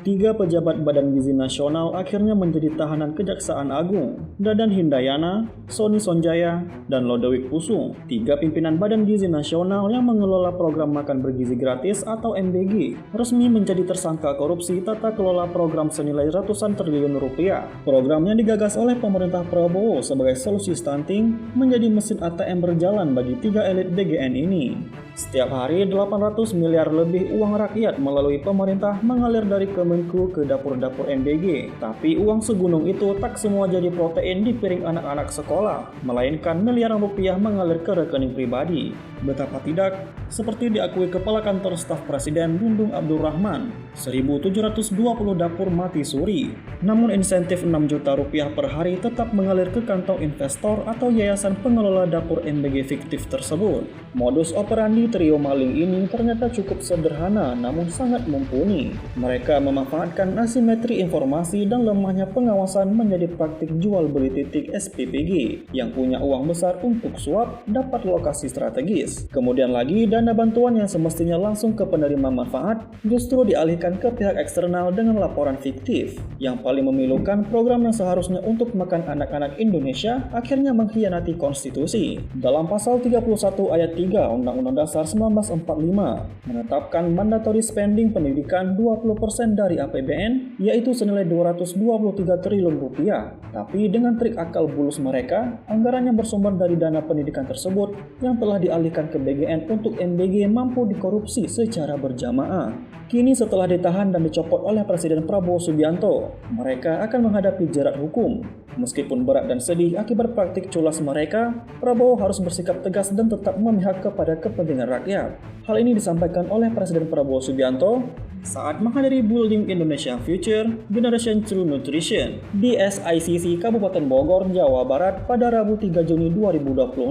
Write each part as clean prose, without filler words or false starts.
Tiga pejabat Badan Gizi Nasional akhirnya menjadi tahanan Kejaksaan Agung, Dadan Hindayana, Sony Sonjaya, dan Lodewijk Usung, tiga pimpinan Badan Gizi Nasional yang mengelola program makan bergizi gratis atau MBG, resmi menjadi tersangka korupsi tata kelola program senilai ratusan triliun rupiah. Program yang digagas oleh pemerintah Prabowo sebagai solusi stunting menjadi mesin ATM berjalan bagi tiga elit BGN ini. Setiap hari 800 miliar lebih uang rakyat melalui pemerintah mengalir dari Kemenku ke dapur-dapur MBG. Tapi uang segunung itu tak semua jadi protein di piring anak-anak sekolah, melainkan miliaran rupiah mengalir ke rekening pribadi. Betapa tidak, seperti diakui Kepala Kantor Staf Presiden Dudung Abdul Rahman, 1.720 dapur mati suri. Namun insentif 6 juta rupiah per hari tetap mengalir ke kantong investor atau yayasan pengelola dapur MBG fiktif tersebut. Modus operandi trio maling ini ternyata cukup sederhana namun sangat mumpuni. Mereka memanfaatkan asimetri informasi dan lemahnya pengawasan menjadi praktik jual beli titik SPPG yang punya uang besar untuk suap dapat lokasi strategis. Kemudian lagi dana bantuan yang semestinya langsung ke penerima manfaat justru dialihkan ke pihak eksternal dengan laporan fiktif. Yang paling memilukan, program yang seharusnya untuk makan anak-anak Indonesia akhirnya mengkhianati konstitusi. Dalam pasal 31 ayat 3 Undang-Undang Dasar 1945 menetapkan mandatory spending pendidikan 20% dari APBN, yaitu senilai 223 triliun rupiah. Tapi dengan trik akal bulus mereka, anggaran yang bersumber dari dana pendidikan tersebut yang telah dialihkan ke BGN untuk MBG mampu dikorupsi secara berjamaah. Kini setelah ditahan dan dicopot oleh Presiden Prabowo Subianto, mereka akan menghadapi jerat hukum. Meskipun berat dan sedih akibat praktik culas mereka, Prabowo harus bersikap tegas dan tetap memihak kepada kepentingan rakyat. Hal ini disampaikan oleh Presiden Prabowo Subianto saat menghadiri Building Indonesia Future Generation Through Nutrition di SICC Kabupaten Bogor, Jawa Barat pada Rabu 3 Juni 2026.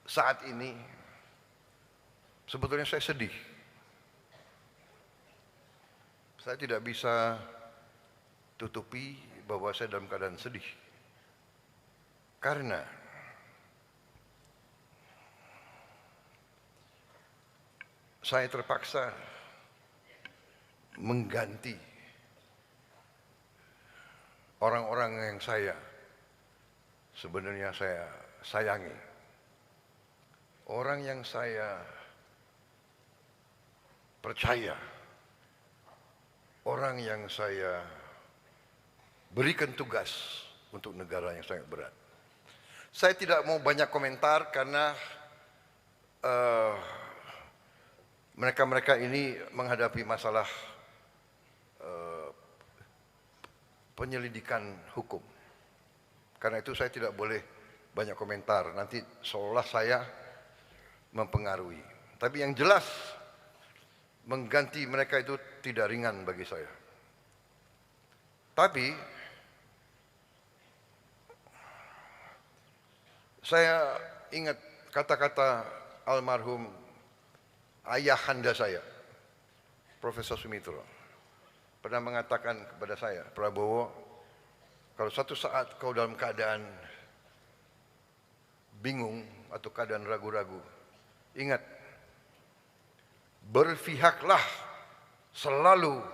Saat ini sebetulnya saya sedih. Saya tidak bisa tutupi bahwa saya dalam keadaan sedih. Karena saya terpaksa mengganti orang-orang yang sebenarnya saya sayangi. Orang yang saya percaya, orang yang saya berikan tugas untuk negara yang sangat berat. Saya tidak mau banyak komentar karena mereka-mereka ini menghadapi masalah penyelidikan hukum. Karena itu saya tidak boleh banyak komentar, nanti seolah saya mempengaruhi. Tapi yang jelas, mengganti mereka itu tidak ringan bagi saya. Tapi saya ingat kata-kata almarhum ayahanda saya, Profesor Sumitro, pernah mengatakan kepada saya, Prabowo, kalau suatu saat kau dalam keadaan bingung atau keadaan ragu-ragu, ingat, berpihaklah selalu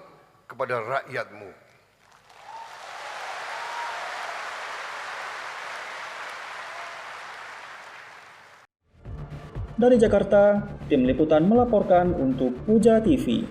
kepada rakyatmu. Dari Jakarta, tim liputan melaporkan untuk Puja TV.